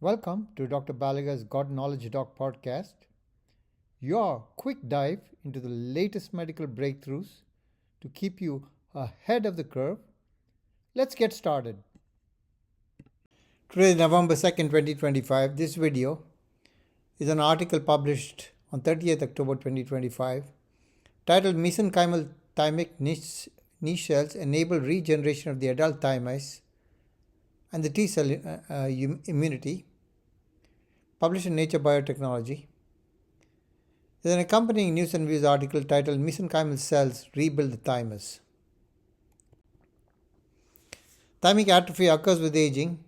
Welcome to Dr. Balaga's God Knowledge Doc podcast, your quick dive into the latest medical breakthroughs to keep you ahead of the curve. Let's get started. Today is November 2nd, 2025. This video is an article published on 30th October 2025 titled Mesenchymal Thymic Niche Cells Enable Regeneration of the Adult Thymus and the T cell immunity, published in Nature Biotechnology. There is an accompanying news and views article titled Mesenchymal Cells Rebuild the Thymus. Thymic atrophy occurs with aging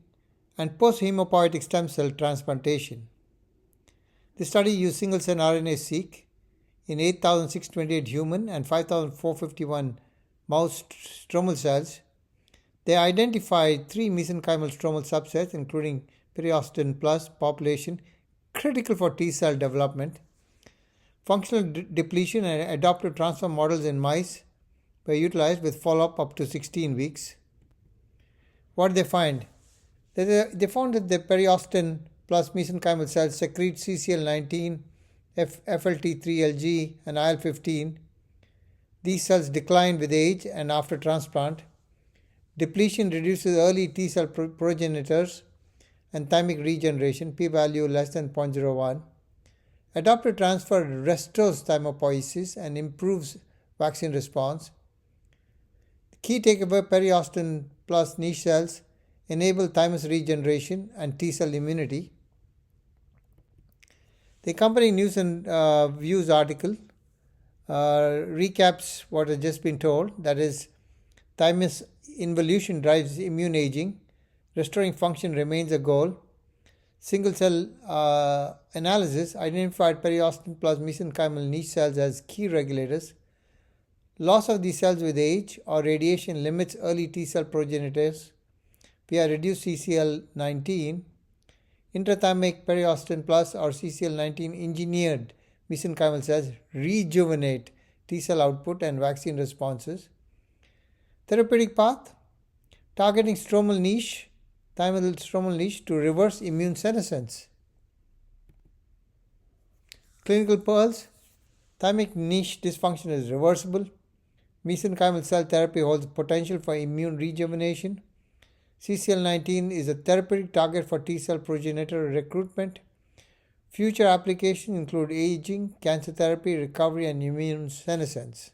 and post-hemopoietic stem cell transplantation. The study used single-cell RNA-seq in 8,628 human and 5,451 mouse stromal cells. They identified three mesenchymal stromal subsets, including periostin-plus population, critical for T cell development. Functional depletion and adaptive transfer models in mice were utilized with follow-up up to 16 weeks. What did they find? They found that the periostin-plus mesenchymal cells secrete CCL19, FLT3LG, and IL-15. These cells decline with age and after transplant. Depletion reduces early T cell progenitors and thymic regeneration, p-value less than 0.01. Adaptive transfer restores thymopoiesis and improves vaccine response. The key takeaway: periostin plus niche cells enable thymus regeneration and T cell immunity. The accompanying news and views article recaps what has just been told. That is, thymus involution drives immune aging. Restoring function remains a goal. Single-cell analysis identified periostin plus mesenchymal niche cells as key regulators. Loss of these cells with age or radiation limits early T cell progenitors via reduced CCL19. Intrathymic periostin plus or CCL19 engineered mesenchymal cells rejuvenate T cell output and vaccine responses. Therapeutic path: targeting thymal stromal niche to reverse immune senescence. Clinical pearls: thymic niche dysfunction is reversible. Mesenchymal cell therapy holds potential for immune rejuvenation. CCL19 is a therapeutic target for T cell progenitor recruitment. Future applications include aging, cancer therapy, recovery, and immune senescence.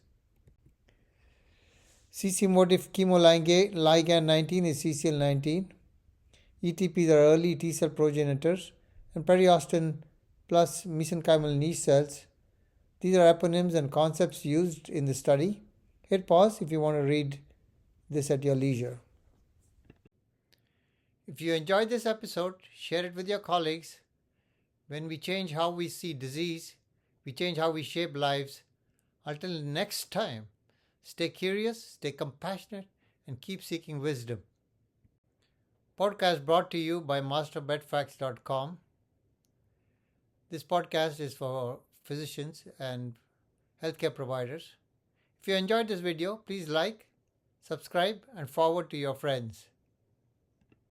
CC-motive chemoligand 19 is CCL19. ETPs are early T cell progenitors, and periostin plus mesenchymal niche cells. These are eponyms and concepts used in the study. Hit pause if you want to read this at your leisure. If you enjoyed this episode, share it with your colleagues. When we change how we see disease, we change how we shape lives. Until next time, stay curious, stay compassionate, and keep seeking wisdom. Podcast brought to you by masterbedfacts.com. This podcast is for physicians and healthcare providers. If you enjoyed this video, please like, subscribe, and forward to your friends.